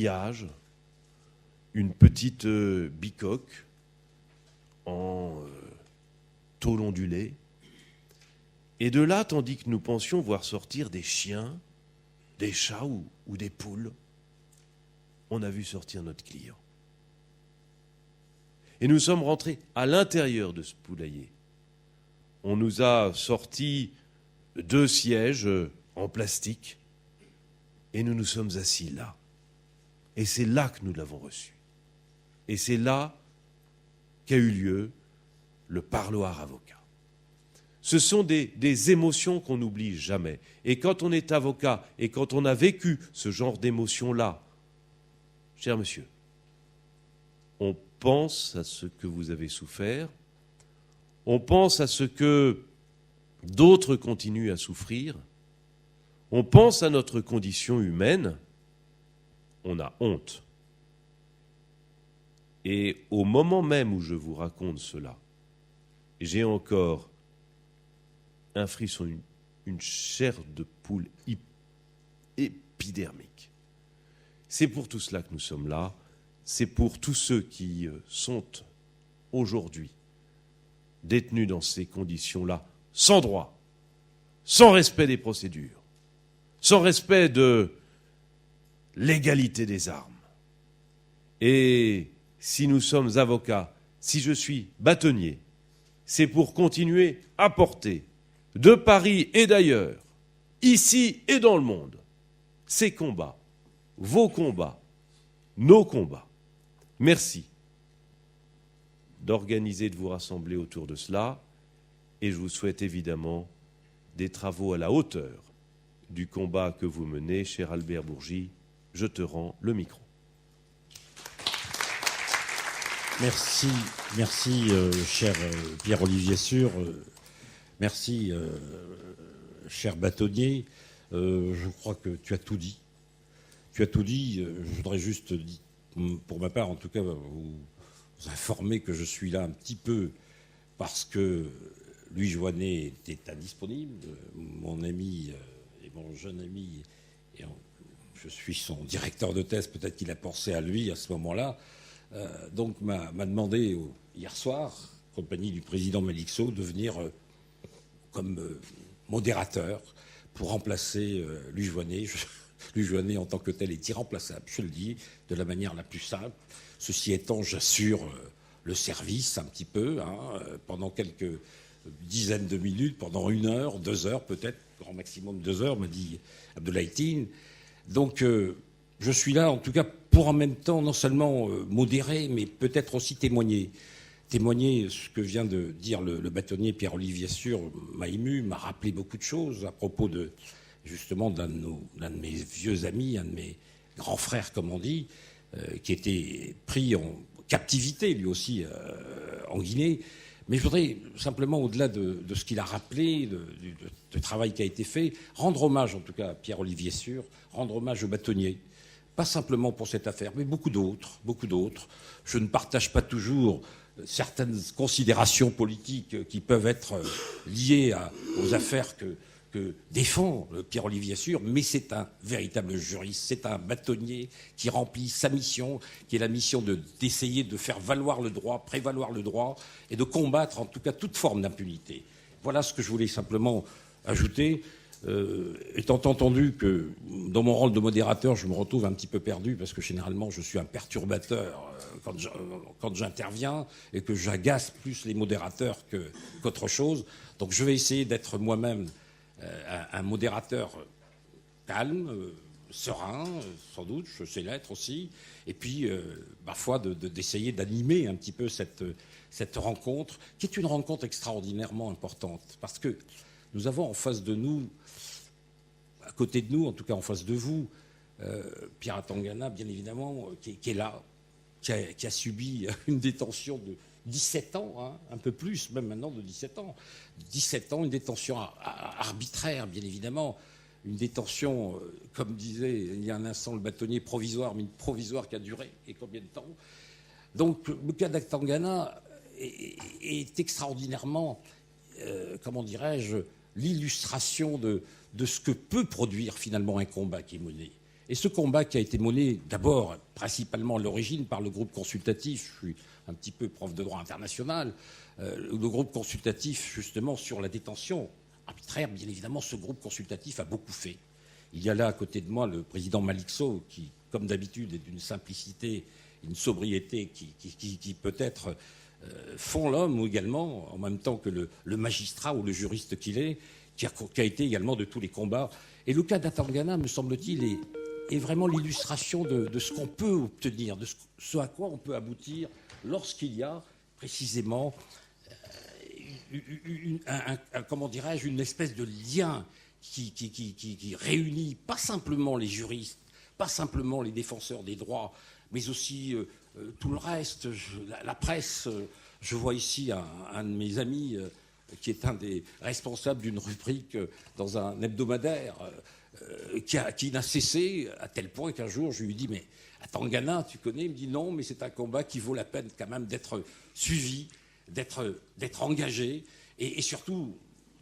une petite bicoque en tôle ondulée. Et de là, tandis que nous pensions voir sortir des chiens, des chats ou des poules, on a vu sortir notre client. Et nous sommes rentrés à l'intérieur de ce poulailler. On nous a sorti 2 sièges en plastique et nous nous sommes assis là. Et c'est là que nous l'avons reçu. Et c'est là qu'a eu lieu le parloir avocat. Ce sont des émotions qu'on n'oublie jamais. Et quand on est avocat et quand on a vécu ce genre d'émotions-là, cher monsieur, on pense à ce que vous avez souffert, on pense à ce que d'autres continuent à souffrir, on pense à notre condition humaine, on a honte. Et au moment même où je vous raconte cela, j'ai encore un frisson, une chair de poule épidermique. C'est pour tout cela que nous sommes là, c'est pour tous ceux qui sont aujourd'hui détenus dans ces conditions-là, sans droit, sans respect des procédures, sans respect de l'égalité des armes. Et si nous sommes avocats, si je suis bâtonnier, c'est pour continuer à porter de Paris et d'ailleurs, ici et dans le monde, ces combats, vos combats, nos combats. Merci d'organiser, de vous rassembler autour de cela, et je vous souhaite évidemment des travaux à la hauteur du combat que vous menez, cher Albert Bourgi. Je te rends le micro. Merci, cher Pierre-Olivier Sûr. Merci, cher bâtonnier. Je crois que tu as tout dit. Tu as tout dit. Je voudrais juste, pour ma part en tout cas, vous informer que je suis là un petit peu parce que Louis Joannet était indisponible, mon ami et mon jeune ami, et je suis son directeur de thèse, peut-être qu'il a pensé à lui à ce moment-là. Donc m'a demandé hier soir, en compagnie du président Melixo, de venir comme modérateur pour remplacer Louis Joannet. Louis Joannet en tant que tel est irremplaçable, je le dis, de la manière la plus simple. Ceci étant, j'assure le service un petit peu, pendant quelques dizaines de minutes, pendant 1 heure, 2 heures peut-être, grand maximum 2 heures, m'a dit Abdoulaye Tine. Donc je suis là en tout cas pour en même temps non seulement modérer, mais peut-être aussi témoigner. Témoigner, ce que vient de dire le bâtonnier Pierre-Olivier Sûr m'a ému, m'a rappelé beaucoup de choses à propos de, justement, d'un de mes vieux amis, un de mes grands frères, comme on dit, qui était pris en captivité, lui aussi, en Guinée. Mais je voudrais simplement, au-delà de ce qu'il a rappelé, du travail qui a été fait, rendre hommage, en tout cas, à Pierre-Olivier Sûr, rendre hommage aux bâtonniers. Pas simplement pour cette affaire, mais beaucoup d'autres, beaucoup d'autres. Je ne partage pas toujours certaines considérations politiques qui peuvent être liées aux affaires que défend Pierre-Olivier Sûr, mais c'est un véritable juriste, c'est un bâtonnier qui remplit sa mission, qui est la mission d'essayer de faire valoir le droit, prévaloir le droit, et de combattre en tout cas toute forme d'impunité. Voilà ce que je voulais simplement ajouter, étant entendu que dans mon rôle de modérateur, je me retrouve un petit peu perdu, parce que généralement je suis un perturbateur quand j'interviens, et que j'agace plus les modérateurs qu'autre chose. Donc je vais essayer d'être moi-même un modérateur calme, serein, sans doute, je sais l'être aussi, et puis parfois d'essayer d'animer un petit peu cette rencontre, qui est une rencontre extraordinairement importante, parce que nous avons en face de nous, à côté de nous, en tout cas en face de vous, Pierre Atangana, bien évidemment, qui est là, qui a subi une détention de 17 ans, un peu plus, même maintenant de 17 ans. 17 ans, une détention arbitraire, bien évidemment. Une détention, comme disait il y a un instant le bâtonnier, provisoire, mais une provisoire qui a duré. Et combien de temps? Donc le cas d'Atangana est extraordinairement, comment dirais-je, l'illustration de ce que peut produire finalement un combat qui est mené. Et ce combat qui a été mené d'abord, principalement à l'origine, par le groupe consultatif, je suis un petit peu prof de droit international, le groupe consultatif justement sur la détention arbitraire, bien évidemment, ce groupe consultatif a beaucoup fait. Il y a là à côté de moi le président Malik Sow qui, comme d'habitude, est d'une simplicité, une sobriété qui peut-être font l'homme également, en même temps que le magistrat ou le juriste qu'il est, qui a été également de tous les combats. Et le cas d'Atangana, me semble-t-il, est vraiment l'illustration de ce qu'on peut obtenir, de ce à quoi on peut aboutir lorsqu'il y a précisément une espèce de lien qui réunit pas simplement les juristes, pas simplement les défenseurs des droits, mais aussi tout le reste, la presse. Je vois ici un de mes amis qui est un des responsables d'une rubrique dans un hebdomadaire qui n'a cessé, à tel point qu'un jour je lui dis « Mais Atangana, tu connais ?» Il me dit « Non, mais c'est un combat qui vaut la peine quand même d'être suivi, d'être engagé et surtout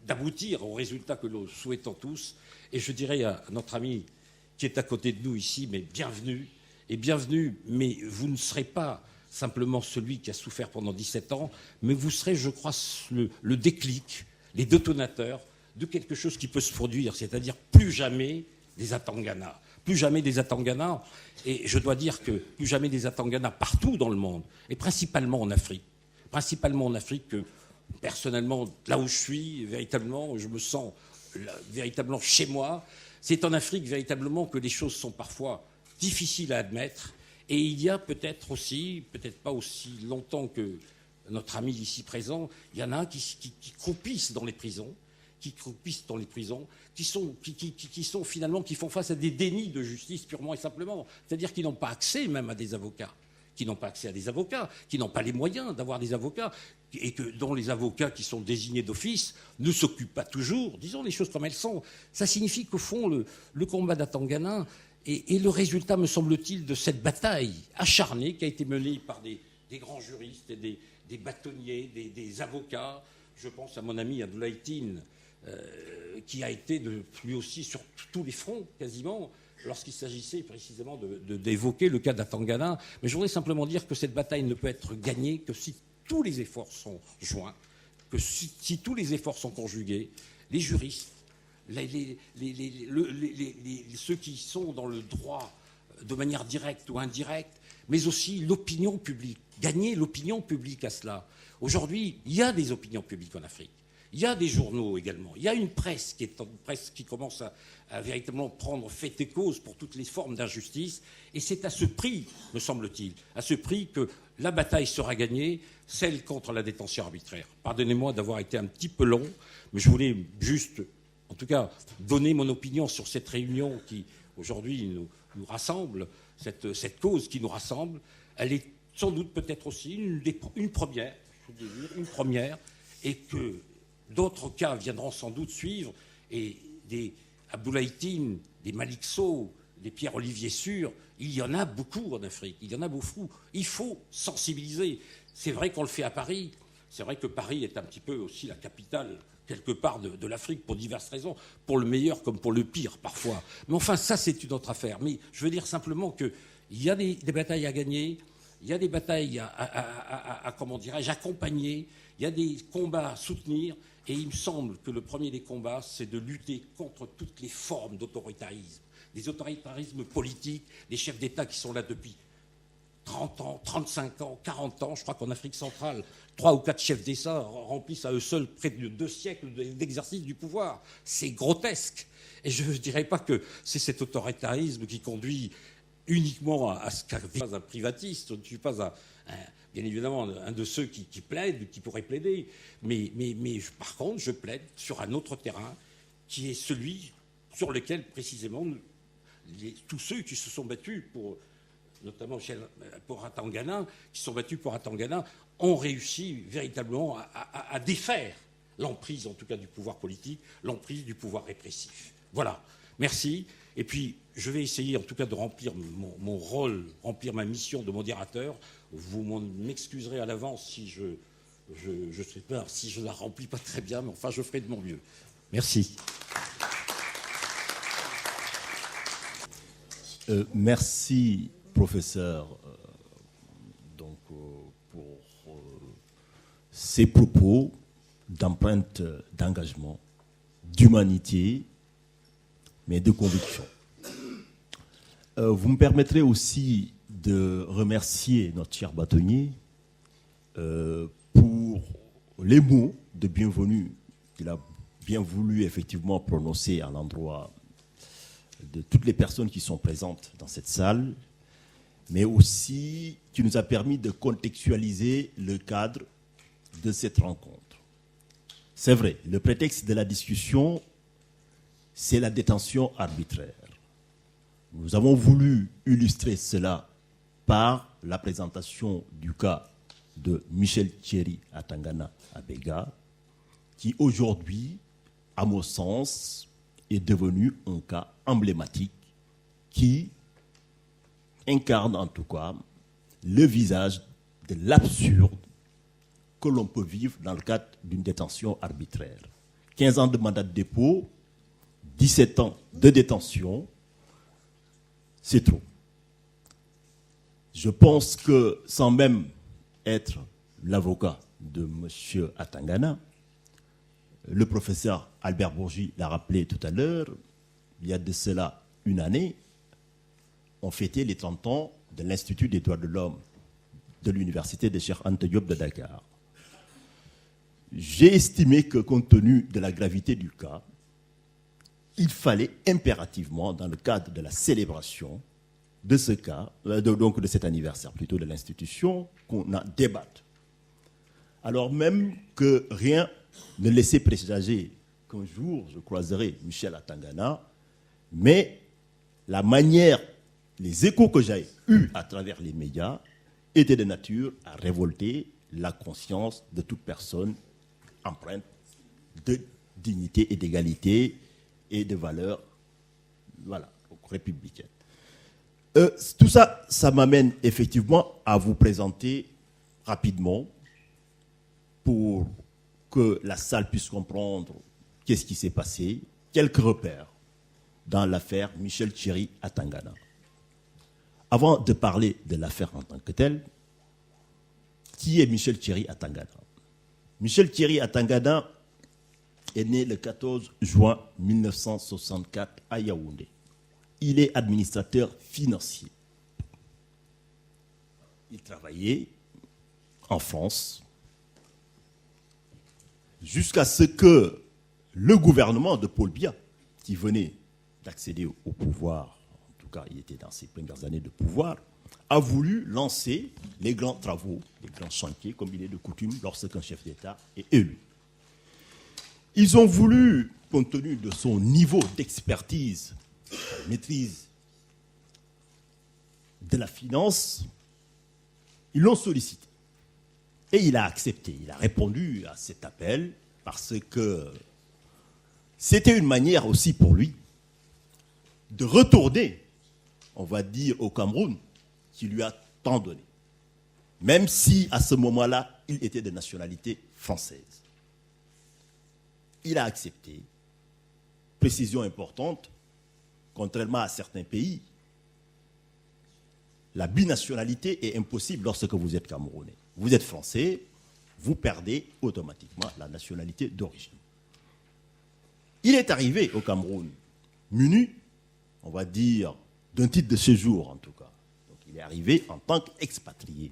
d'aboutir au résultat que nous souhaitons tous. » Et je dirais à notre ami qui est à côté de nous ici, mais bienvenue, mais vous ne serez pas simplement celui qui a souffert pendant 17 ans, mais vous serez, je crois, le déclic, les détonateurs de quelque chose qui peut se produire, c'est-à-dire plus jamais des Atangana. Plus jamais des Atangana, et je dois dire que plus jamais des Atangana partout dans le monde, et principalement en Afrique. Principalement en Afrique, personnellement, là où je suis, véritablement, je me sens véritablement chez moi. C'est en Afrique, véritablement, que les choses sont parfois difficiles à admettre. Et il y a peut-être aussi, peut-être pas aussi longtemps que notre ami ici présent, il y en a qui croupissent dans les prisons, qui font face à des dénis de justice purement et simplement. C'est-à-dire qu'ils n'ont pas accès même à des avocats, qui n'ont pas les moyens d'avoir des avocats, et dont les avocats qui sont désignés d'office ne s'occupent pas toujours, disons les choses comme elles sont. Ça signifie qu'au fond, le combat d'Atangana est le résultat, me semble-t-il, de cette bataille acharnée qui a été menée par des grands juristes et des bâtonniers, des avocats. Je pense à mon ami Abdoulaye Tine, qui a été lui aussi sur tous les fronts, quasiment, lorsqu'il s'agissait précisément d'évoquer le cas d'Atangana. Mais je voudrais simplement dire que cette bataille ne peut être gagnée que si tous les efforts sont joints, que si tous les efforts sont conjugués, les juristes, ceux qui sont dans le droit de manière directe ou indirecte, mais aussi l'opinion publique. Gagner l'opinion publique à cela. Aujourd'hui, il y a des opinions publiques en Afrique. Il y a des journaux également. Il y a une presse qui commence à véritablement prendre fait et cause pour toutes les formes d'injustice. Et c'est à ce prix, me semble-t-il, à ce prix que la bataille sera gagnée, celle contre la détention arbitraire. Pardonnez-moi d'avoir été un petit peu long, mais je voulais juste, en tout cas, donner mon opinion sur cette réunion qui, aujourd'hui, nous rassemble, cette cause qui nous rassemble. Elle est sans doute peut-être aussi une première, et que d'autres cas viendront sans doute suivre, et des Abdoulaye Tine, des Malik Sow, des Pierre-Olivier Sûr, il y en a beaucoup en Afrique, il y en a beaucoup. Il faut sensibiliser. C'est vrai qu'on le fait à Paris, c'est vrai que Paris est un petit peu aussi la capitale, quelque part, de l'Afrique, pour diverses raisons, pour le meilleur comme pour le pire, parfois. Mais enfin, ça, c'est une autre affaire. Mais je veux dire simplement qu'il y a des batailles à gagner, il y a des batailles à comment dirais-je, accompagner, il y a des combats à soutenir, et il me semble que le premier des combats, c'est de lutter contre toutes les formes d'autoritarisme, des autoritarismes politiques, des chefs d'État qui sont là depuis 30 ans, 35 ans, 40 ans. Je crois qu'en Afrique centrale, 3 ou 4 chefs d'État remplissent à eux seuls près de 2 siècles d'exercice du pouvoir. C'est grotesque. Et je ne dirais pas que c'est cet autoritarisme qui conduit uniquement à ce qu'a pas un privatiste, je ne suis pas bien évidemment un de ceux qui plaident, qui pourraient plaider, mais par contre je plaide sur un autre terrain qui est celui sur lequel précisément tous ceux qui se sont battus notamment pour Atangana, qui sont battus pour Atangana, ont réussi véritablement à défaire l'emprise en tout cas du pouvoir politique, l'emprise du pouvoir répressif. Voilà, merci. Et puis, je vais essayer en tout cas de remplir mon rôle, remplir ma mission de modérateur. Vous m'excuserez à l'avance si je sais pas, si je la remplis pas très bien, mais enfin, je ferai de mon mieux. Merci. Merci, professeur, pour ces propos d'empreinte d'engagement, d'humanité, mais de conviction. Vous me permettrez aussi de remercier notre cher bâtonnier pour les mots de bienvenue qu'il a bien voulu effectivement prononcer à l'endroit de toutes les personnes qui sont présentes dans cette salle, mais aussi qui nous a permis de contextualiser le cadre de cette rencontre. C'est vrai, le prétexte de la discussion, c'est la détention arbitraire. Nous avons voulu illustrer cela par la présentation du cas de Michel Thierry Atangana à Béga, qui aujourd'hui, à mon sens, est devenu un cas emblématique qui incarne en tout cas le visage de l'absurde que l'on peut vivre dans le cadre d'une détention arbitraire. 15 ans de mandat de dépôt, 17 ans de détention, c'est trop. Je pense que sans même être l'avocat de M. Atangana, le professeur Albert Bourgi l'a rappelé tout à l'heure, il y a de cela une année, on fêtait les 30 ans de l'Institut des droits de l'homme de l'université de Cheikh Anta Diop de Dakar. J'ai estimé que compte tenu de la gravité du cas, il fallait impérativement, dans le cadre de la célébration de ce cas, donc de cet anniversaire plutôt de l'institution, qu'on a débattu. Alors même que rien ne laissait présager qu'un jour je croiserai Michel Atangana, mais la manière, les échos que j'ai eus à travers les médias étaient de nature à révolter la conscience de toute personne empreinte de dignité et d'égalité et de valeurs, voilà, républicaines. Tout ça, ça m'amène effectivement à vous présenter rapidement, pour que la salle puisse comprendre qu'est-ce qui s'est passé, quelques repères dans l'affaire Michel Thierry Atangana. Avant de parler de l'affaire en tant que telle, qui est Michel Thierry Atangana? Michel Thierry Atangana est né le 14 juin 1964 à Yaoundé. Il est administrateur financier. Il travaillait en France jusqu'à ce que le gouvernement de Paul Biya, qui venait d'accéder au pouvoir, en tout cas il était dans ses premières années de pouvoir, a voulu lancer les grands travaux, les grands chantiers, comme il est de coutume lorsqu'un chef d'État est élu. Ils ont voulu, compte tenu de son niveau d'expertise, de maîtrise de la finance, ils l'ont sollicité. Et il a accepté, il a répondu à cet appel parce que c'était une manière aussi pour lui de retourner, on va dire, au Cameroun, qui lui a tant donné. Même si, à ce moment-là, il était de nationalité française. Il a accepté. Précision importante, contrairement à certains pays, la binationalité est impossible lorsque vous êtes camerounais. Vous êtes français, vous perdez automatiquement la nationalité d'origine. Il est arrivé au Cameroun, muni, on va dire, d'un titre de séjour en tout cas. Donc il est arrivé en tant qu'expatrié.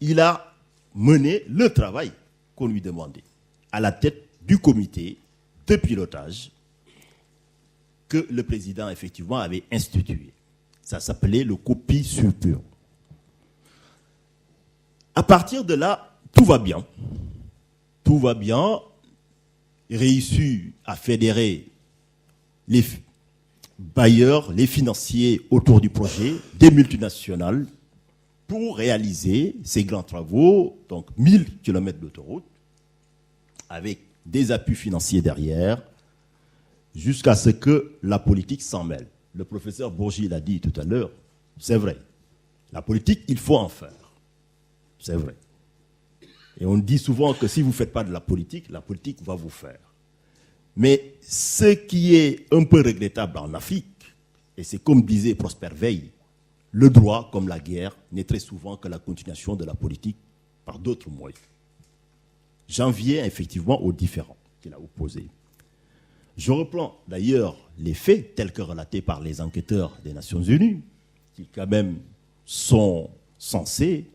Il a mené le travail qu'on lui demandait, à la tête du comité de pilotage que le président effectivement avait institué. Ça s'appelait le copie sur pur. À partir de là, tout va bien. Tout va bien. Il réussit à fédérer les bailleurs, les financiers autour du projet, des multinationales, pour réaliser ces grands travaux, donc 1000 km d'autoroute, avec des appuis financiers derrière, jusqu'à ce que la politique s'en mêle. Le professeur Bourgi l'a dit tout à l'heure, c'est vrai. La politique, il faut en faire. C'est vrai. Et on dit souvent que si vous ne faites pas de la politique va vous faire. Mais ce qui est un peu regrettable en Afrique, Et c'est comme disait Prosper Veil, le droit, comme la guerre, n'est très souvent que la continuation de la politique par d'autres moyens. J'en viens effectivement aux différends qu'il a opposés. Je reprends d'ailleurs les faits tels que relatés par les enquêteurs des Nations Unies, qui quand même sont censés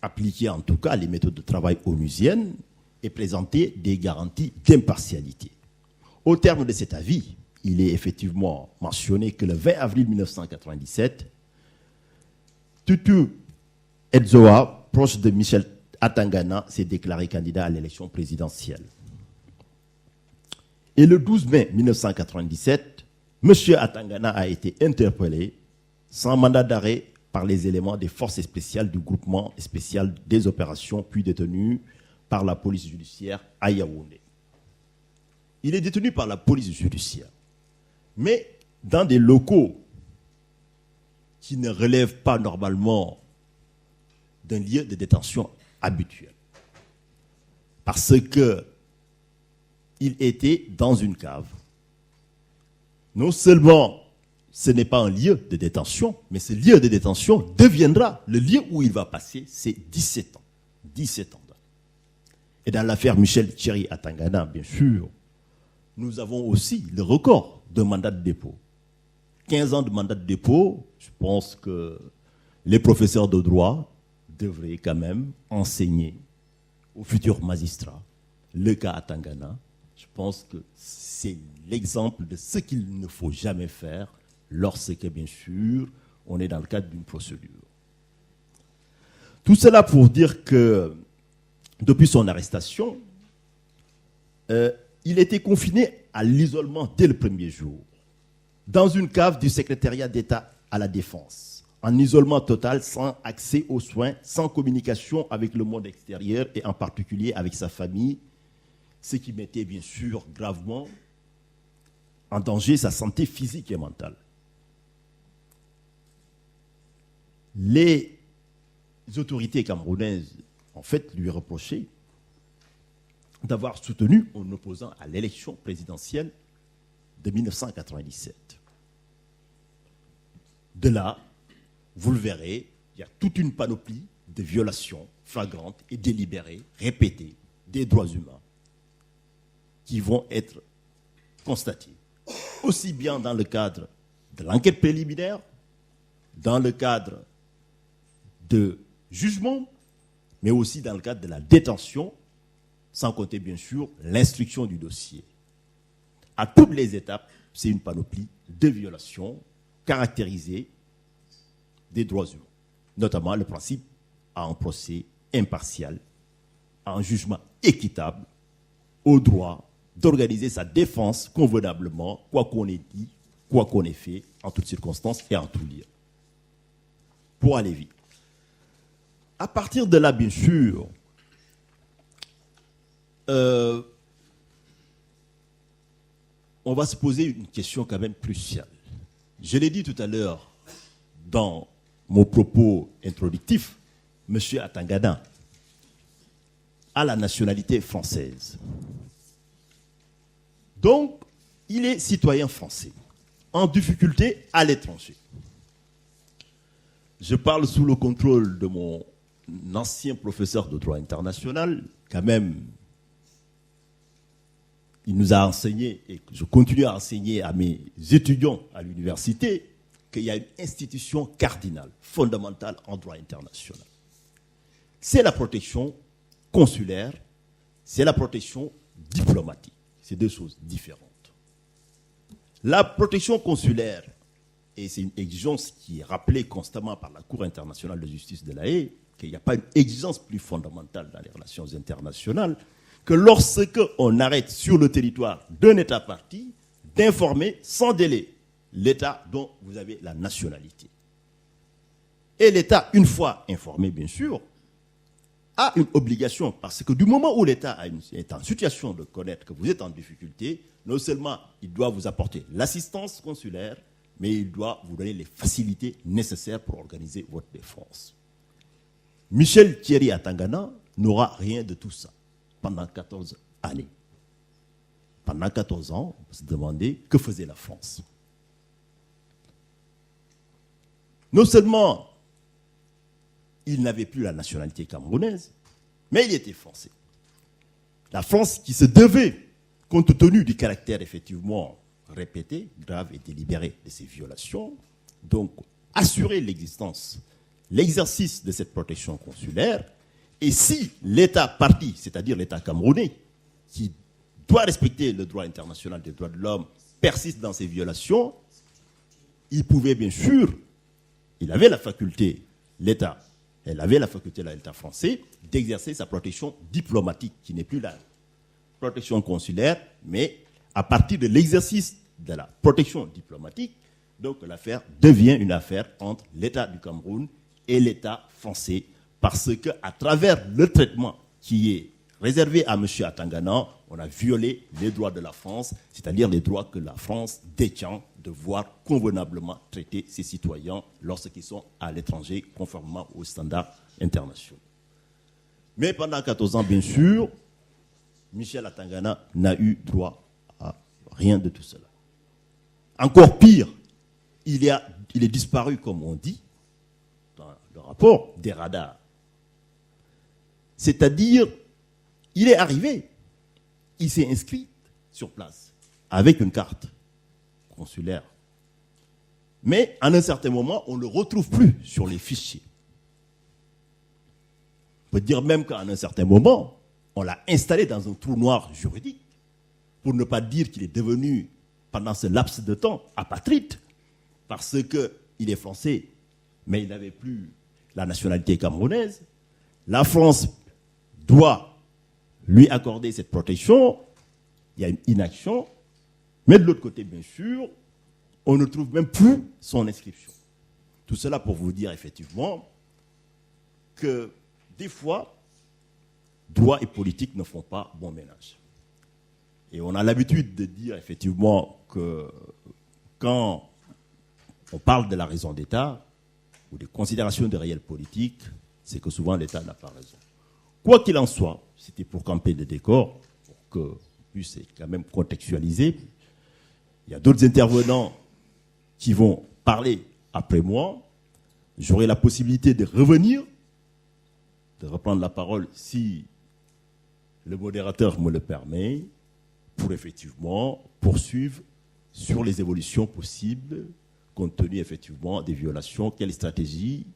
appliquer en tout cas les méthodes de travail onusiennes et présenter des garanties d'impartialité. Au terme de cet avis, il est effectivement mentionné que le 20 avril 1997, Tutu Edzoa, proche de Michel Atangana, s'est déclaré candidat à l'élection présidentielle. Et le 12 mai 1997, M. Atangana a été interpellé sans mandat d'arrêt par les éléments des forces spéciales du groupement spécial des opérations, puis détenu par la police judiciaire à Yaoundé. Il est détenu par la police judiciaire, mais dans des locaux qui ne relèvent pas normalement d'un lieu de détention habituel. Parce que il était dans une cave. Non seulement ce n'est pas un lieu de détention, mais ce lieu de détention deviendra le lieu où il va passer ses 17 ans. 17 ans. Et dans l'affaire Michel Thierry Atangana, bien sûr, nous avons aussi le record de mandat de dépôt. 15 ans de mandat de dépôt, je pense que les professeurs de droit devraient quand même enseigner aux futurs magistrats le cas Atangana. Je pense que c'est l'exemple de ce qu'il ne faut jamais faire lorsque, bien sûr, on est dans le cadre d'une procédure. Tout cela pour dire que, depuis son arrestation, il était confiné à l'isolement dès le premier jour, dans une cave du secrétariat d'État à la Défense, en isolement total, sans accès aux soins, sans communication avec le monde extérieur et en particulier avec sa famille, ce qui mettait bien sûr gravement en danger sa santé physique et mentale. Les autorités camerounaises, en fait, lui reprochaient d'avoir soutenu un opposant à l'élection présidentielle de 1997. De là, vous le verrez, il y a toute une panoplie de violations flagrantes et délibérées, répétées, des droits humains qui vont être constatées, aussi bien dans le cadre de l'enquête préliminaire, dans le cadre de jugement, mais aussi dans le cadre de la détention, sans compter bien sûr l'instruction du dossier. À toutes les étapes, c'est une panoplie de violations caractérisées des droits humains, notamment le principe à un procès impartial, à un jugement équitable, au droit d'organiser sa défense convenablement, quoi qu'on ait dit, quoi qu'on ait fait, en toutes circonstances et en tout lieu. Pour aller vite. À partir de là, bien sûr, on va se poser une question quand même cruciale. Je l'ai dit tout à l'heure dans mon propos introductif, M. Atangana a la nationalité française. Donc, il est citoyen français, en difficulté à l'étranger. Je parle sous le contrôle de mon ancien professeur de droit international, quand même. Il nous a enseigné, et je continue à enseigner à mes étudiants à l'université, qu'il y a une institution cardinale, fondamentale en droit international. C'est la protection consulaire, c'est la protection diplomatique. C'est deux choses différentes. La protection consulaire, et c'est une exigence qui est rappelée constamment par la Cour internationale de justice de la Haye, qu'il n'y a pas une exigence plus fondamentale dans les relations internationales, que lorsque on arrête sur le territoire d'un État parti, d'informer sans délai l'État dont vous avez la nationalité. Et l'État, une fois informé, bien sûr, a une obligation, parce que du moment où l'État est en situation de connaître que vous êtes en difficulté, non seulement il doit vous apporter l'assistance consulaire, mais il doit vous donner les facilités nécessaires pour organiser votre défense. Michel Thierry Atangana n'aura rien de tout ça pendant 14 années. Pendant 14 ans, on peut se demander que faisait la France. non seulement il n'avait plus la nationalité camerounaise, mais il était français. La France qui se devait, compte tenu du caractère effectivement répété, grave et délibéré de ces violations, donc assurer l'existence, l'exercice de cette protection consulaire. Et si l'État parti, c'est-à-dire l'État camerounais, qui doit respecter le droit international des droits de l'homme, persiste dans ces violations, il pouvait bien sûr, il avait la faculté, l'État, elle avait la faculté, l'État français, d'exercer sa protection diplomatique, qui n'est plus la protection consulaire, mais à partir de l'exercice de la protection diplomatique, donc l'affaire devient une affaire entre l'État du Cameroun et l'État français, parce qu'à travers le traitement qui est réservé à M. Atangana, on a violé les droits de la France, c'est-à-dire les droits que la France détient de voir convenablement traiter ses citoyens lorsqu'ils sont à l'étranger, conformément aux standards internationaux. Mais pendant 14 ans, bien sûr, Michel Atangana n'a eu droit à rien de tout cela. Encore pire, il est disparu, comme on dit, dans le rapport, des radars. C'est-à-dire, il est arrivé, il s'est inscrit sur place, avec une carte consulaire. Mais à un certain moment, on ne le retrouve plus sur les fichiers. On peut dire même qu'à un certain moment, on l'a installé dans un trou noir juridique, pour ne pas dire qu'il est devenu, pendant ce laps de temps, apatride, parce qu'il est français, mais il n'avait plus la nationalité camerounaise. La France doit lui accorder cette protection, il y a une inaction, mais de l'autre côté, bien sûr, on ne trouve même plus son inscription. Tout cela pour vous dire effectivement que des fois, droit et politique ne font pas bon ménage. Et on a l'habitude de dire effectivement que quand on parle de la raison d'État ou des considérations de réel politique, c'est que souvent l'État n'a pas raison. Quoi qu'il en soit, c'était pour camper le décor, pour que puisse quand même contextualiser. Il y a d'autres intervenants qui vont parler après moi. J'aurai la possibilité de revenir, de reprendre la parole si le modérateur me le permet, pour effectivement poursuivre sur les évolutions possibles, compte tenu effectivement des violations, quelle stratégie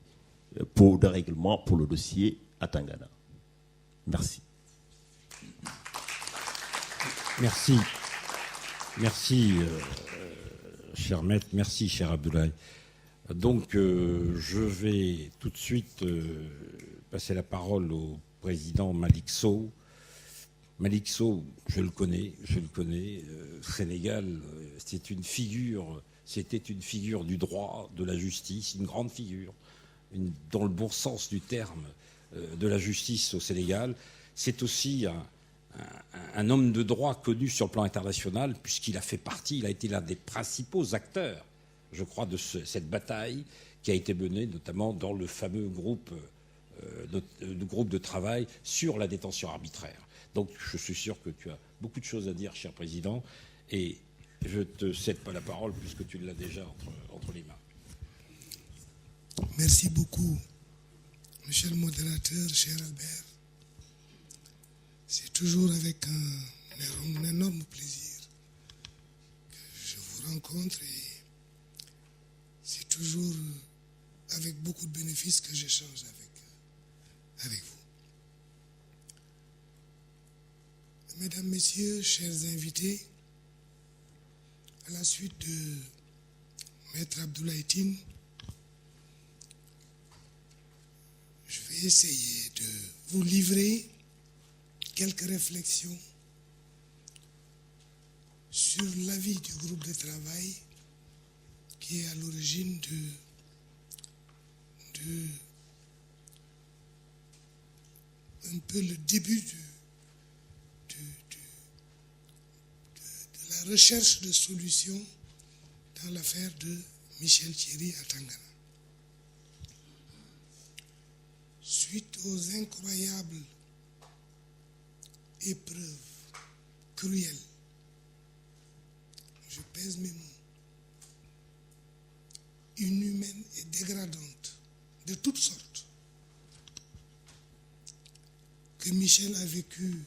de règlement pour le dossier Atangana. Merci. Merci. Merci, cher maître. Merci, cher Abdoulaye. Donc, je vais tout de suite passer la parole au président Malick Sow. Malick Sow, je le connais. Sénégal, c'était une figure du droit, de la justice, une grande figure, dans le bon sens du terme, de la justice au Sénégal. C'est aussi un homme de droit connu sur le plan international, puisqu'il a fait partie, il a été l'un des principaux acteurs, je crois, de cette bataille qui a été menée notamment dans le fameux groupe de travail sur la détention arbitraire. Donc je suis sûr que tu as beaucoup de choses à dire, cher président, et je ne te cède pas la parole puisque tu l'as déjà entre les mains. Merci beaucoup, monsieur le modérateur, cher Albert. C'est toujours avec un énorme plaisir que je vous rencontre et c'est toujours avec beaucoup de bénéfices que j'échange avec vous. Mesdames, Messieurs, chers invités, à la suite de Maître Abdoulaye Tine, je vais essayer de vous livrer quelques réflexions sur l'avis du groupe de travail qui est à l'origine de un peu le début de la recherche de solutions dans l'affaire de Michel Thierry Atangana. Suite aux incroyables épreuves cruelles, je pèse mes mots, inhumaine et dégradante de toutes sortes que Michel a vécu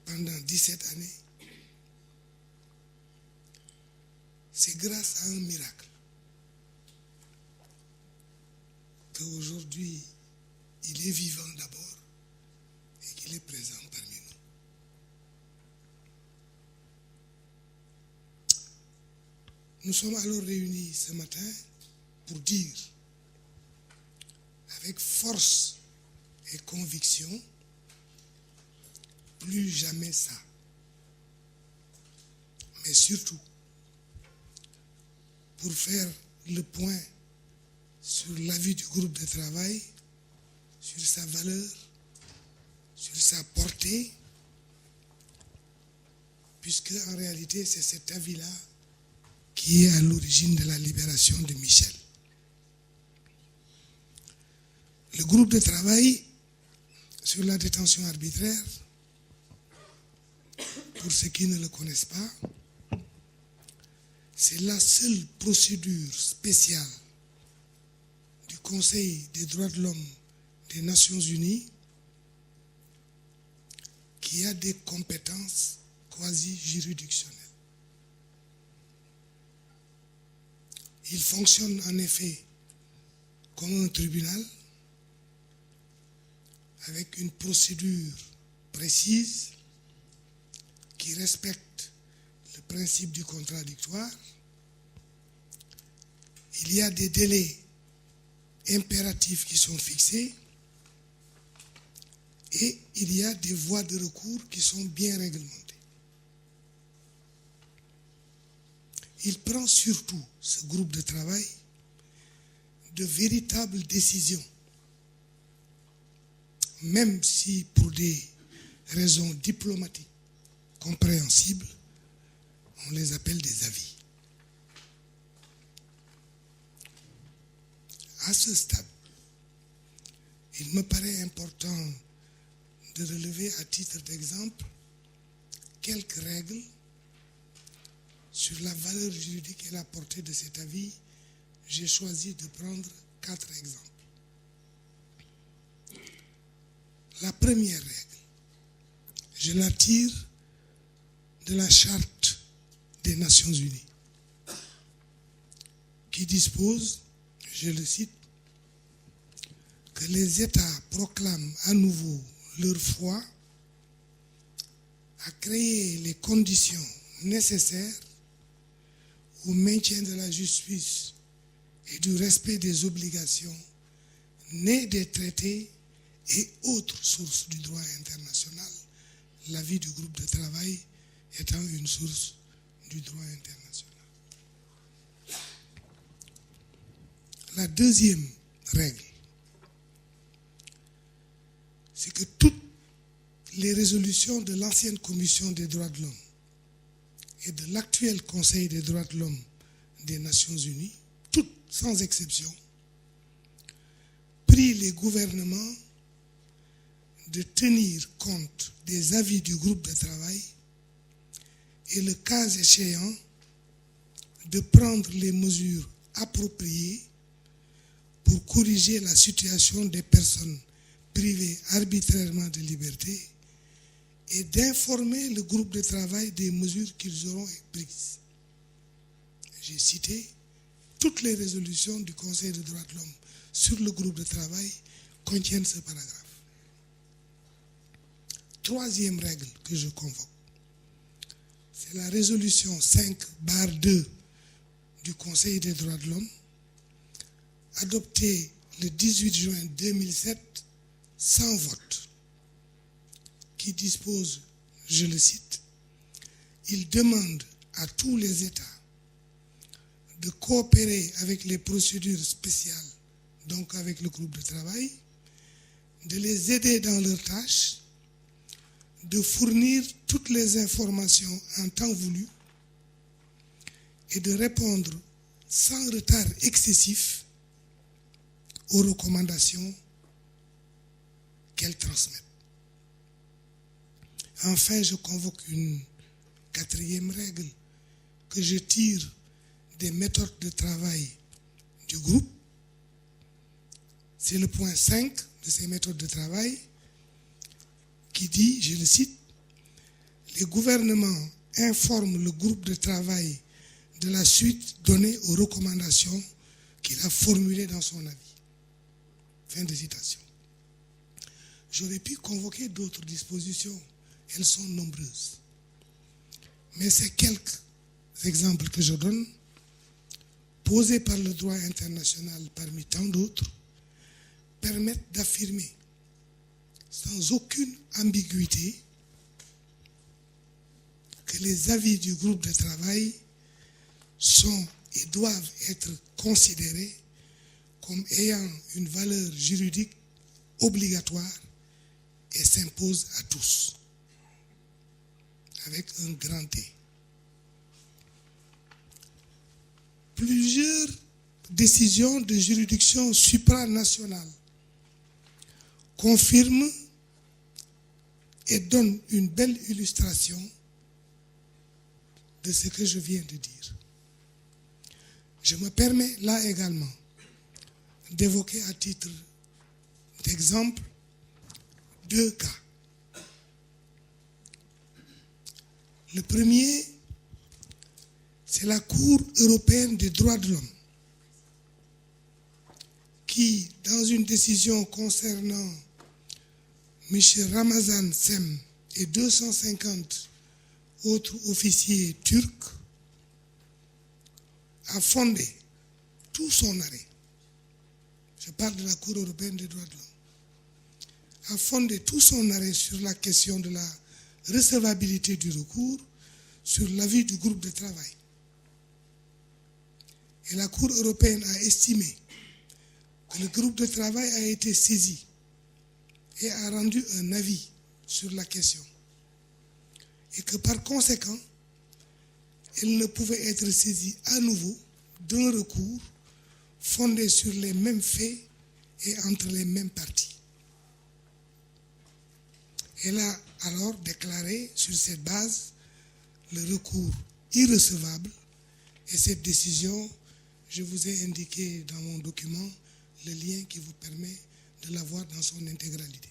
pendant 17 années, c'est grâce à un miracle qu'aujourd'hui il est vivant d'abord et qu'il est présent parmi nous. Nous sommes alors réunis ce matin pour dire avec force et conviction, plus jamais ça. Mais surtout, pour faire le point sur l'avis du groupe de travail, sur sa valeur, sur sa portée, puisque en réalité c'est cet avis-là qui est à l'origine de la libération de Michel. Le groupe de travail sur la détention arbitraire, pour ceux qui ne le connaissent pas, c'est la seule procédure spéciale du Conseil des droits de l'homme des Nations Unies qui a des compétences quasi-juridictionnelles. Il fonctionne en effet comme un tribunal avec une procédure précise qui respecte le principe du contradictoire. Il y a des délais impératifs qui sont fixés et il y a des voies de recours qui sont bien réglementées. Il prend surtout, ce groupe de travail, de véritables décisions, même si pour des raisons diplomatiques compréhensibles, on les appelle des avis. À ce stade, il me paraît important de relever à titre d'exemple quelques règles sur la valeur juridique et la portée de cet avis. J'ai choisi de prendre 4 exemples. La première règle, je la tire de la Charte des Nations Unies, qui dispose, je le cite, que les États proclament à nouveau leur foi à créer les conditions nécessaires au maintien de la justice et du respect des obligations nées des traités et autres sources du droit international, l'avis du groupe de travail étant une source du droit international. La deuxième règle, c'est que toutes les résolutions de l'ancienne Commission des droits de l'homme et de l'actuel Conseil des droits de l'homme des Nations Unies, toutes sans exception, prient les gouvernements de tenir compte des avis du groupe de travail et, le cas échéant, de prendre les mesures appropriées pour corriger la situation des personnes privées arbitrairement de liberté et d'informer le groupe de travail des mesures qu'ils auront prises. J'ai cité toutes les résolutions du Conseil des droits de l'homme sur le groupe de travail contiennent ce paragraphe. Troisième règle que je convoque, c'est la résolution 5/2 du Conseil des droits de l'homme, adoptée le 18 juin 2007 sans vote, qui dispose, je le cite, il demande à tous les États de coopérer avec les procédures spéciales, donc avec le groupe de travail, de les aider dans leurs tâches, de fournir toutes les informations en temps voulu et de répondre sans retard excessif aux recommandations qu'elles transmettent. Enfin, je convoque une quatrième règle que je tire des méthodes de travail du groupe. C'est le point 5 de ces méthodes de travail qui dit, je le cite, les gouvernements informent le groupe de travail de la suite donnée aux recommandations qu'il a formulées dans son avis. Fin de citation. J'aurais pu convoquer d'autres dispositions, elles sont nombreuses. Mais ces quelques exemples que je donne, posés par le droit international parmi tant d'autres, permettent d'affirmer sans aucune ambiguïté que les avis du groupe de travail sont et doivent être considérés comme ayant une valeur juridique obligatoire et s'imposent à tous, avec un grand T. Plusieurs décisions de juridiction supranationale confirment et donnent une belle illustration de ce que je viens de dire. Je me permets là également d'évoquer à titre d'exemple 2 cas. Le premier, c'est la Cour européenne des droits de l'homme qui, dans une décision concernant M. Ramazan Sem et 250 autres officiers turcs, a fondé tout son arrêt. Je parle de la Cour européenne des droits de l'homme. A fondé tout son arrêt sur la question de la recevabilité du recours sur l'avis du groupe de travail. Et la Cour européenne a estimé que le groupe de travail a été saisi et a rendu un avis sur la question. Et que par conséquent, elle ne pouvait être saisie à nouveau d'un recours fondé sur les mêmes faits et entre les mêmes parties. Elle a alors déclaré sur cette base le recours irrecevable et cette décision, je vous ai indiqué dans mon document le lien qui vous permet de la voir dans son intégralité.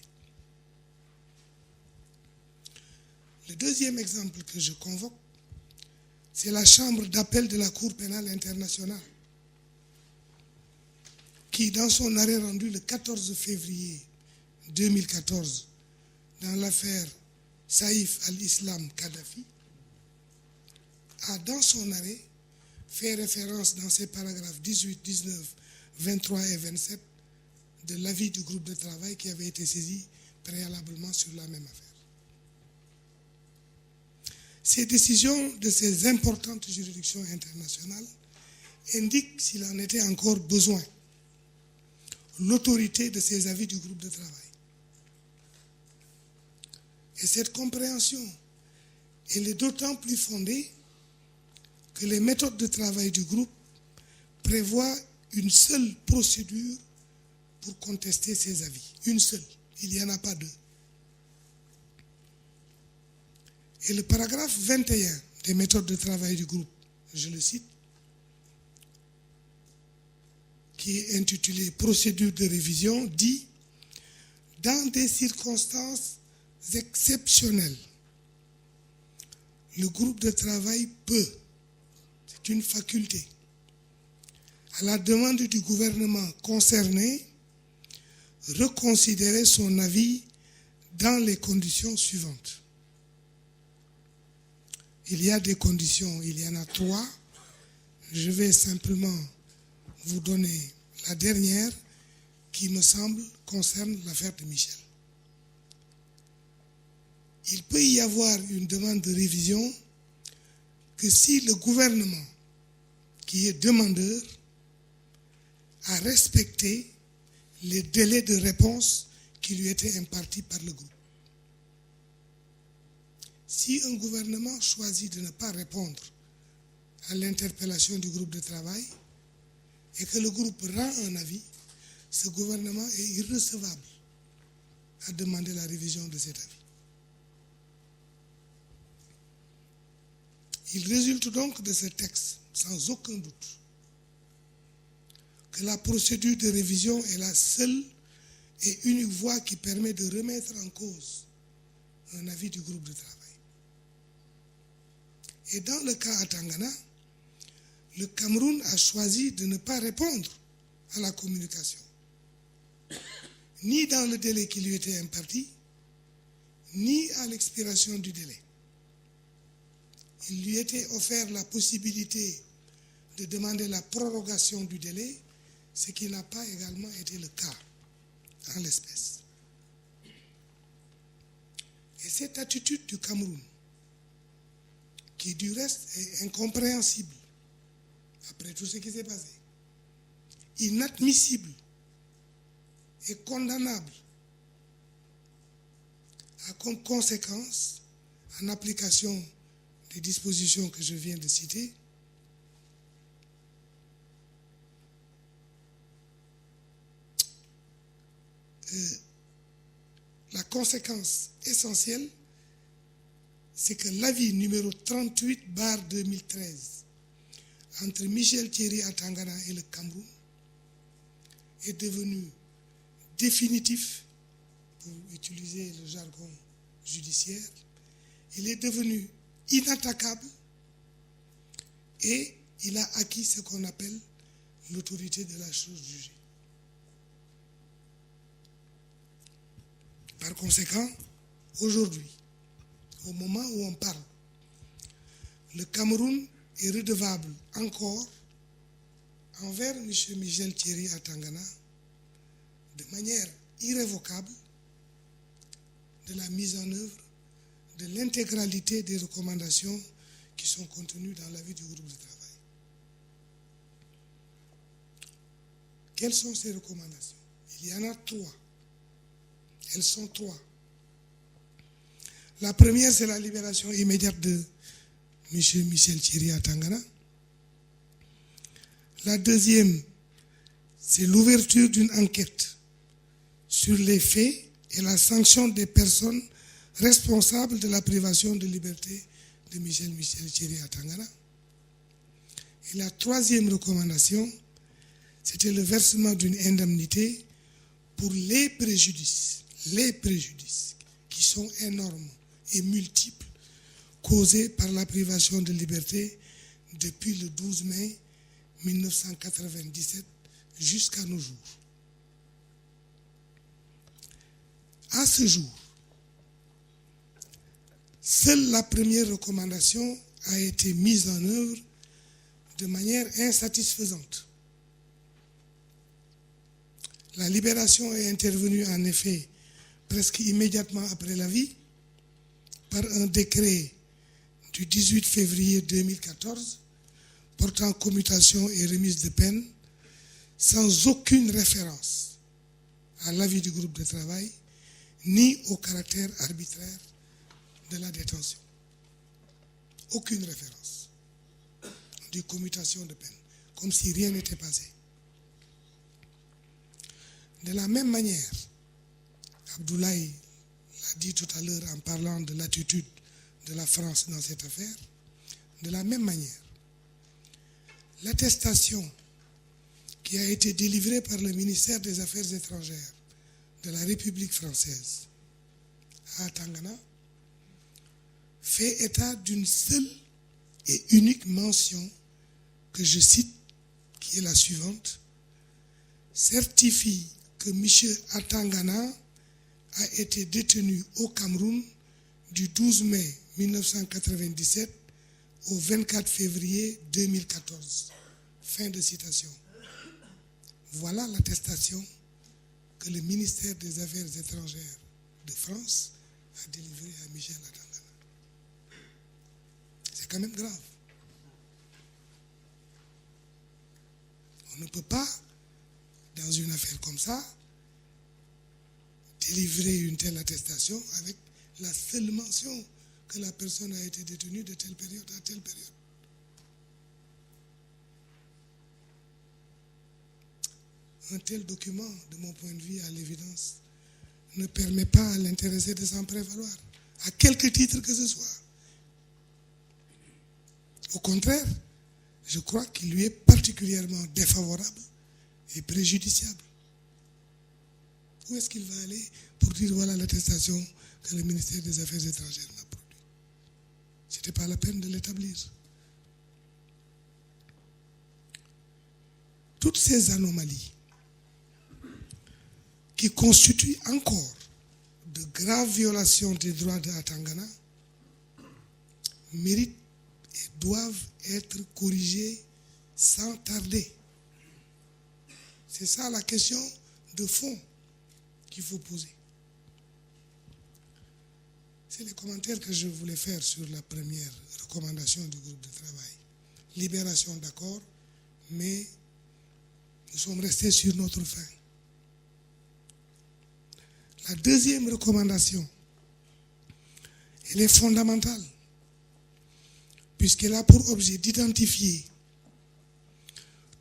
Le deuxième exemple que je convoque, c'est la Chambre d'appel de la Cour pénale internationale qui, dans son arrêt rendu le 14 février 2014 dans l'affaire Saïf al-Islam Kadhafi, a dans son arrêt fait référence dans ses paragraphes 18, 19, 23 et 27 de l'avis du groupe de travail qui avait été saisi préalablement sur la même affaire. Ces décisions de ces importantes juridictions internationales indiquent, s'il en était encore besoin, l'autorité de ces avis du groupe de travail. Et cette compréhension, elle est d'autant plus fondée que les méthodes de travail du groupe prévoient une seule procédure pour contester ces avis. Une seule. Il n'y en a pas deux. Et le paragraphe 21 des méthodes de travail du groupe, je le cite, qui est intitulé « Procédure de révision », dit « Dans des circonstances exceptionnelles, le groupe de travail peut, c'est une faculté, à la demande du gouvernement concerné, reconsidérer son avis dans les conditions suivantes. » Il y a des conditions, il y en a 3. Je vais simplement vous donner la dernière qui me semble concerne l'affaire de Michel. Il peut y avoir une demande de révision que si le gouvernement, qui est demandeur, a respecté les délais de réponse qui lui étaient impartis par le groupe. Si un gouvernement choisit de ne pas répondre à l'interpellation du groupe de travail et que le groupe rend un avis, ce gouvernement est irrecevable à demander la révision de cet avis. Il résulte donc de ce texte, sans aucun doute, que la procédure de révision est la seule et unique voie qui permet de remettre en cause un avis du groupe de travail. Et dans le cas Atangana, le Cameroun a choisi de ne pas répondre à la communication, ni dans le délai qui lui était imparti, ni à l'expiration du délai. Il lui était offert la possibilité de demander la prorogation du délai, ce qui n'a pas également été le cas en l'espèce. Et cette attitude du Cameroun, qui du reste est incompréhensible, après tout ce qui s'est passé, inadmissible et condamnable, a comme conséquence, en application des dispositions que je viens de citer, la conséquence essentielle, c'est que l'avis numéro 38/2013 entre Michel Thierry Atangana et le Cameroun est devenu définitif, pour utiliser le jargon judiciaire. Il est devenu inattaquable et il a acquis ce qu'on appelle l'autorité de la chose jugée. Par conséquent, aujourd'hui, au moment où on parle, le Cameroun est redevable encore envers M. Michel Thierry Atangana de manière irrévocable de la mise en œuvre de l'intégralité des recommandations qui sont contenues dans l'avis du groupe de travail. Quelles sont ces recommandations? Il y en a 3. Elles sont 3. La première, c'est la libération immédiate de M. Michel Thierry Atangana. La deuxième, c'est l'ouverture d'une enquête sur les faits et la sanction des personnes responsables de la privation de liberté de Michel Thierry Atangana. Et la troisième recommandation, c'était le versement d'une indemnité pour les préjudices qui sont énormes et multiples causés par la privation de liberté depuis le 12 mai 1997 jusqu'à nos jours. À ce jour, seule la première recommandation a été mise en œuvre de manière insatisfaisante. La libération est intervenue en effet presque immédiatement après l'avis par un décret du 18 février 2014 portant commutation et remise de peine sans aucune référence à l'avis du groupe de travail ni au caractère arbitraire de la détention. Aucune référence. On dit commutation de peine, comme si rien n'était passé. De la même manière, Abdoulaye l'a dit tout à l'heure en parlant de l'attitude de la France dans cette affaire, de la même manière, l'attestation qui a été délivrée par le ministère des Affaires étrangères de la République française à Atangana fait état d'une seule et unique mention que je cite, qui est la suivante: certifie que M. Atangana a été détenu au Cameroun du 12 mai 1997 au 24 février 2014. Fin de citation. Voilà l'attestation que le ministère des Affaires étrangères de France a délivrée à Michel Atangana. C'est quand même grave. On ne peut pas, dans une affaire comme ça, délivrer une telle attestation avec la seule mention que la personne a été détenue de telle période à telle période. Un tel document, de mon point de vue, à l'évidence, ne permet pas à l'intéressé de s'en prévaloir, à quelque titre que ce soit. Au contraire, je crois qu'il lui est particulièrement défavorable est préjudiciable. Où est-ce qu'il va aller pour dire voilà l'attestation que le ministère des Affaires étrangères m'a produite? Ce n'était pas la peine de l'établir. Toutes ces anomalies qui constituent encore de graves violations des droits de Atangana méritent et doivent être corrigées sans tarder. C'est ça la question de fond qu'il faut poser. C'est les commentaires que je voulais faire sur la première recommandation du groupe de travail. Libération, d'accord, mais nous sommes restés sur notre faim. La deuxième recommandation, elle est fondamentale, puisqu'elle a pour objet d'identifier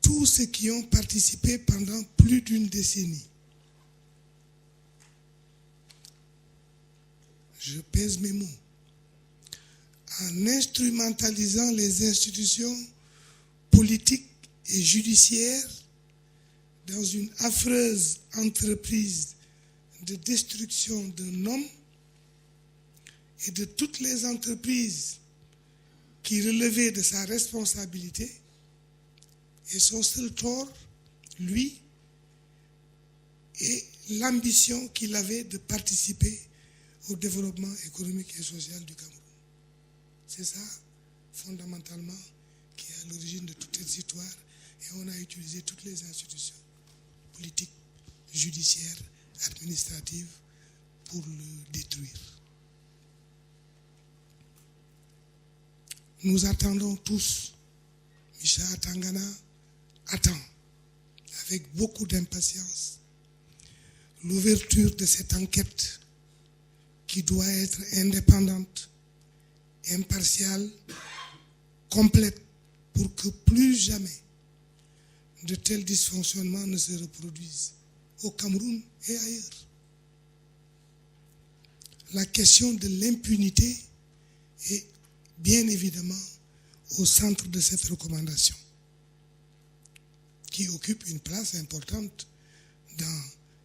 tous ceux qui ont participé pendant plus d'une décennie. Je pèse mes mots. En instrumentalisant les institutions politiques et judiciaires dans une affreuse entreprise de destruction d'un homme et de toutes les entreprises qui relevaient de sa responsabilité, et son seul tort, lui, et l'ambition qu'il avait de participer au développement économique et social du Cameroun. C'est ça, fondamentalement, qui est à l'origine de toute cette histoire, et on a utilisé toutes les institutions politiques, judiciaires, administratives pour le détruire. Nous attendons tous, Michel Atangana attend avec beaucoup d'impatience l'ouverture de cette enquête qui doit être indépendante, impartiale, complète, pour que plus jamais de tels dysfonctionnements ne se reproduisent au Cameroun et ailleurs. La question de l'impunité est bien évidemment au centre de cette recommandation, qui occupe une place importante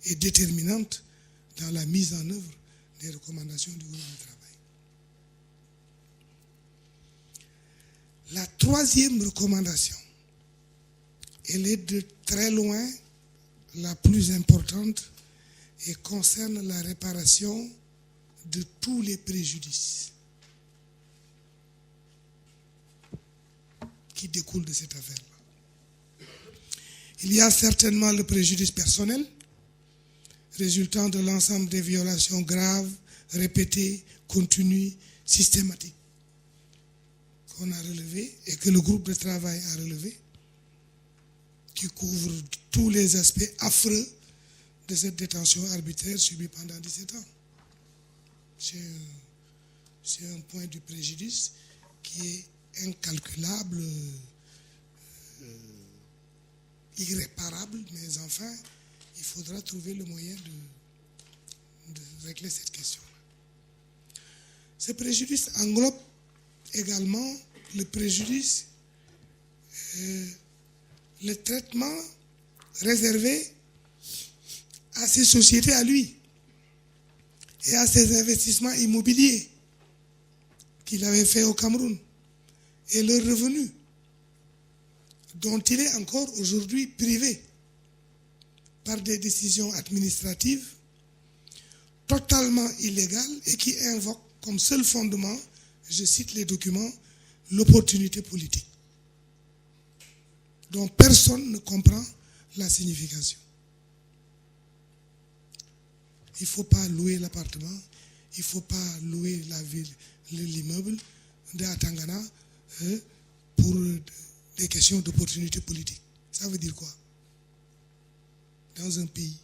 et déterminante dans la mise en œuvre des recommandations du groupe de travail. La troisième recommandation, elle est de très loin la plus importante et concerne la réparation de tous les préjudices qui découlent de cette affaire-là. Il y a certainement le préjudice personnel résultant de l'ensemble des violations graves, répétées, continues, systématiques qu'on a relevées et que le groupe de travail a relevées, qui couvre tous les aspects affreux de cette détention arbitraire subie pendant 17 ans. C'est un point du préjudice qui est incalculable, irréparable, mais enfin, il faudra trouver le moyen de régler cette question. Ce préjudice englobe également le préjudice, le traitement réservé à ces sociétés à lui et à ses investissements immobiliers qu'il avait fait au Cameroun et leurs revenus dont il est encore aujourd'hui privé par des décisions administratives totalement illégales et qui invoquent comme seul fondement, je cite les documents, l'opportunité politique, dont personne ne comprend la signification. Il ne faut pas louer l'appartement, il ne faut pas louer la ville, l'immeuble de Atangana pour des questions d'opportunité politique. Ça veut dire quoi? Dans un pays.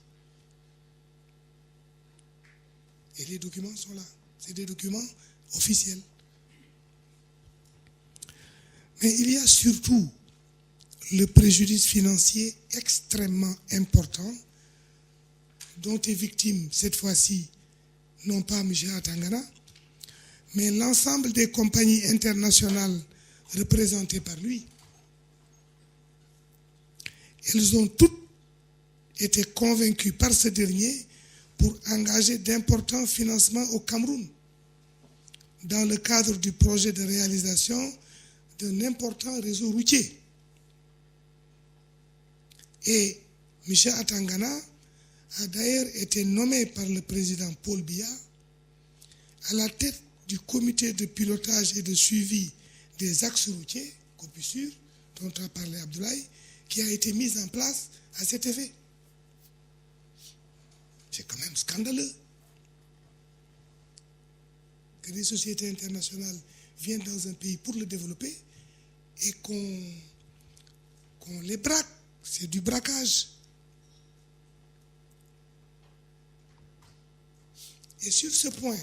Et les documents sont là. C'est des documents officiels. Mais il y a surtout le préjudice financier extrêmement important dont est victime cette fois-ci non pas M. Atangana, mais l'ensemble des compagnies internationales représentées par lui. Elles ont toutes était convaincu par ce dernier pour engager d'importants financements au Cameroun dans le cadre du projet de réalisation d'un important réseau routier. Et Michel Atangana a d'ailleurs été nommé par le président Paul Biya à la tête du comité de pilotage et de suivi des axes routiers, COPISUR, dont a parlé Abdoulaye, qui a été mis en place à cet effet. C'est quand même scandaleux que des sociétés internationales viennent dans un pays pour le développer et qu'on les braque. C'est du braquage. Et sur ce point,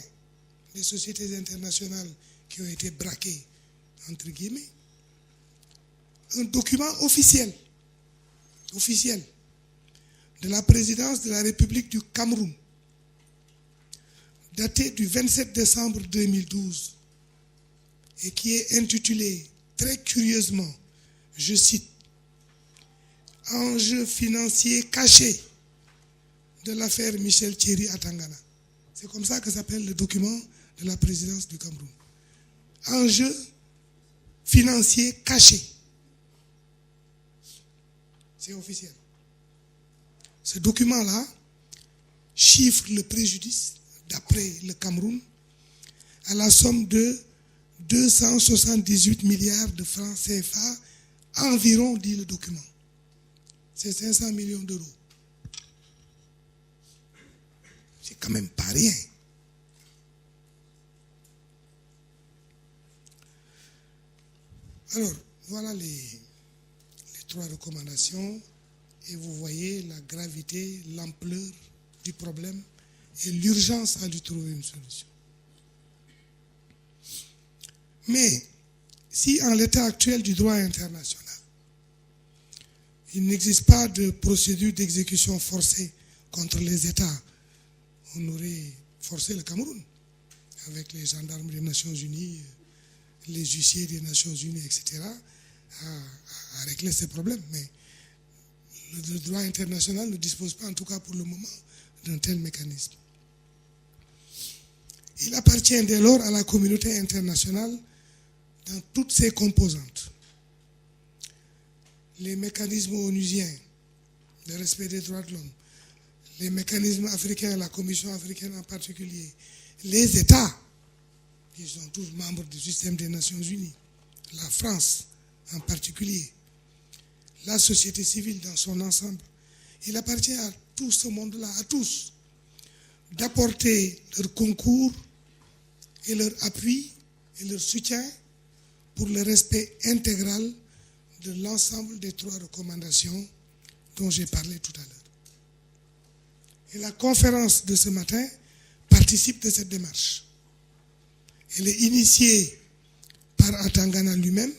les sociétés internationales qui ont été braquées, entre guillemets, un document officiel de la présidence de la République du Cameroun, daté du 27 décembre 2012, et qui est intitulé très curieusement, je cite, « Enjeux financiers cachés de l'affaire Michel Thierry Atangana ». C'est comme ça que s'appelle le document de la présidence du Cameroun. Enjeux financiers cachés. C'est officiel. Ce document-là chiffre le préjudice, d'après le Cameroun, à la somme de 278 milliards de francs CFA, environ, dit le document. C'est 500 millions d'euros. C'est quand même pas rien. Alors, voilà les trois recommandations. Et vous voyez la gravité, l'ampleur du problème et l'urgence à lui trouver une solution. Mais, si en l'état actuel du droit international, il n'existe pas de procédure d'exécution forcée contre les États, on aurait forcé le Cameroun avec les gendarmes des Nations Unies, les huissiers des Nations Unies, etc., à régler ces problèmes. Mais le droit international ne dispose pas, en tout cas pour le moment, d'un tel mécanisme. Il appartient dès lors à la communauté internationale dans toutes ses composantes. Les mécanismes onusiens de respect des droits de l'homme, les mécanismes africains, la Commission africaine en particulier, les États, qui sont tous membres du système des Nations Unies, la France en particulier, la société civile dans son ensemble. Il appartient à tout ce monde-là, à tous, d'apporter leur concours et leur appui et leur soutien pour le respect intégral de l'ensemble des trois recommandations dont j'ai parlé tout à l'heure. Et la conférence de ce matin participe de cette démarche. Elle est initiée par Atangana lui-même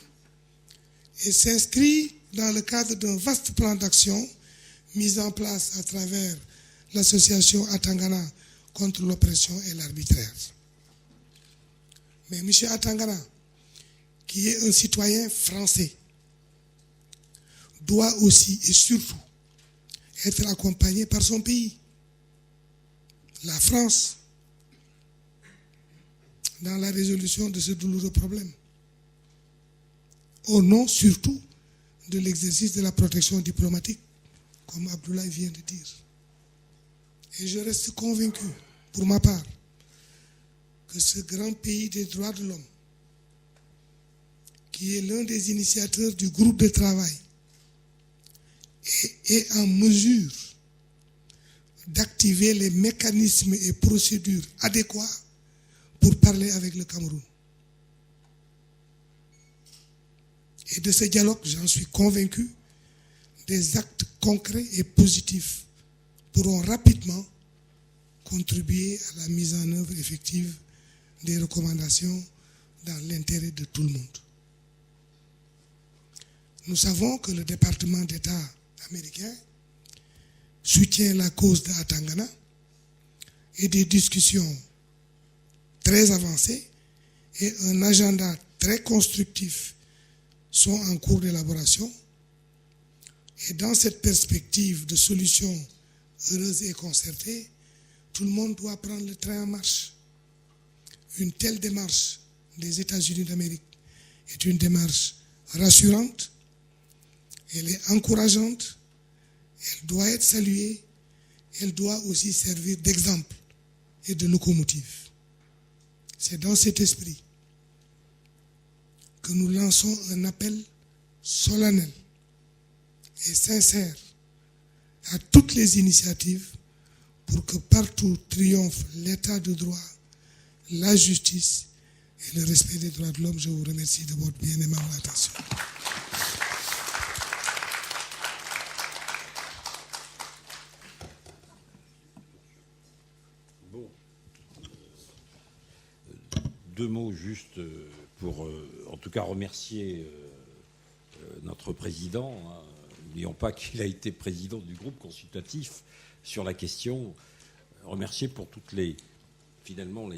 et s'inscrit dans le cadre d'un vaste plan d'action mis en place à travers l'association Atangana contre l'oppression et l'arbitraire. Mais M. Atangana, qui est un citoyen français, doit aussi et surtout être accompagné par son pays, la France, dans la résolution de ce douloureux problème, au nom surtout de l'exercice de la protection diplomatique, comme Abdoulaye vient de dire. Et je reste convaincu, pour ma part, que ce grand pays des droits de l'homme, qui est l'un des initiateurs du groupe de travail, est en mesure d'activer les mécanismes et procédures adéquats pour parler avec le Cameroun. Et de ce dialogue, j'en suis convaincu, des actes concrets et positifs pourront rapidement contribuer à la mise en œuvre effective des recommandations dans l'intérêt de tout le monde. Nous savons que le département d'État américain soutient la cause de Atangana et des discussions très avancées et un agenda très constructif sont en cours d'élaboration. Et dans cette perspective de solution heureuse et concertée, tout le monde doit prendre le train en marche. Une telle démarche des États-Unis d'Amérique est une démarche rassurante, elle est encourageante, elle doit être saluée, elle doit aussi servir d'exemple et de locomotive. C'est dans cet esprit que nous lançons un appel solennel et sincère à toutes les initiatives pour que partout triomphe l'état de droit, la justice et le respect des droits de l'homme. Je vous remercie de votre bien-aimable attention. Bon. Deux mots juste pour, en tout cas, remercier notre président. N'oublions pas qu'il a été président du groupe consultatif sur la question. Remercier pour finalement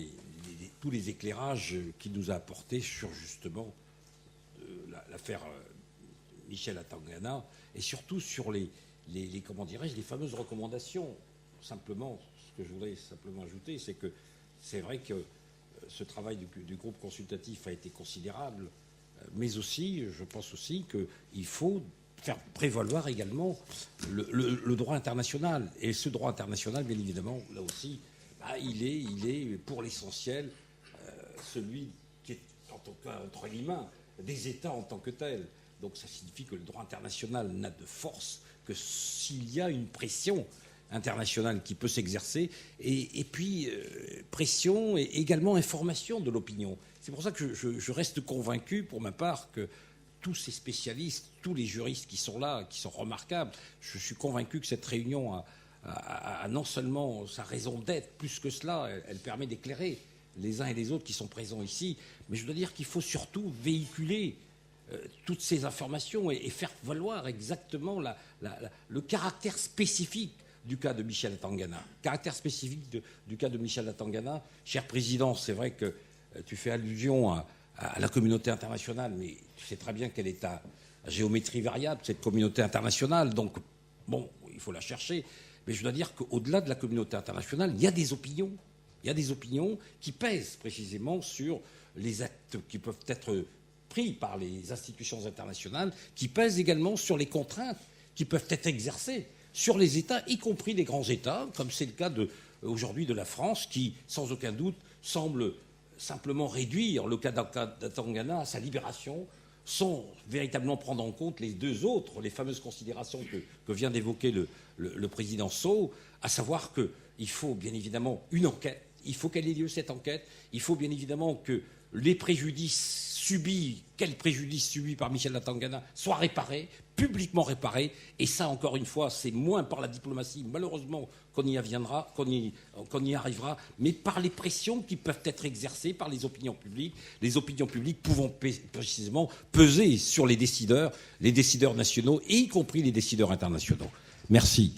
tous les éclairages qu'il nous a apportés sur justement l'affaire Michel Atangana et surtout sur les comment dirais-je, les fameuses recommandations. Simplement, ce que je voudrais simplement ajouter, c'est que c'est vrai que ce travail du groupe consultatif a été considérable, mais aussi, je pense aussi qu'il faut faire prévaloir également le droit international. Et ce droit international, bien évidemment, là aussi, il est pour l'essentiel celui qui est, entre guillemets, des États en tant que tels. Donc ça signifie que le droit international n'a de force que s'il y a une pression internationale qui peut s'exercer, et puis pression et également information de l'opinion. C'est pour ça que je reste convaincu, pour ma part, que tous ces spécialistes, tous les juristes qui sont là, qui sont remarquables, je suis convaincu que cette réunion a non seulement sa raison d'être, plus que cela, elle permet d'éclairer les uns et les autres qui sont présents ici, mais je dois dire qu'il faut surtout véhiculer toutes ces informations et faire valoir exactement le caractère spécifique du cas de Michel Atangana. Caractère spécifique du cas de Michel Atangana. Cher Président, c'est vrai que tu fais allusion à la communauté internationale, mais tu sais très bien qu'elle est à géométrie variable, cette communauté internationale. Donc, bon, il faut la chercher. Mais je dois dire qu'au-delà de la communauté internationale, il y a des opinions. Il y a des opinions qui pèsent précisément sur les actes qui peuvent être pris par les institutions internationales, qui pèsent également sur les contraintes qui peuvent être exercées sur les États, y compris les grands États, comme c'est le cas aujourd'hui de la France, qui, sans aucun doute, semble simplement réduire le cas d'Atangana à sa libération, sans véritablement prendre en compte les deux autres, les fameuses considérations que vient d'évoquer le président Sow, à savoir qu'il faut bien évidemment une enquête, il faut qu'elle ait lieu cette enquête, il faut bien évidemment que les préjudices subis, quel préjudice subi par Michel Atangana, soient réparés, publiquement réparés, et ça, encore une fois, c'est moins par la diplomatie, malheureusement, qu'on y arrivera, mais par les pressions qui peuvent être exercées par les opinions publiques pouvant précisément peser sur les décideurs nationaux, y compris les décideurs internationaux. Merci.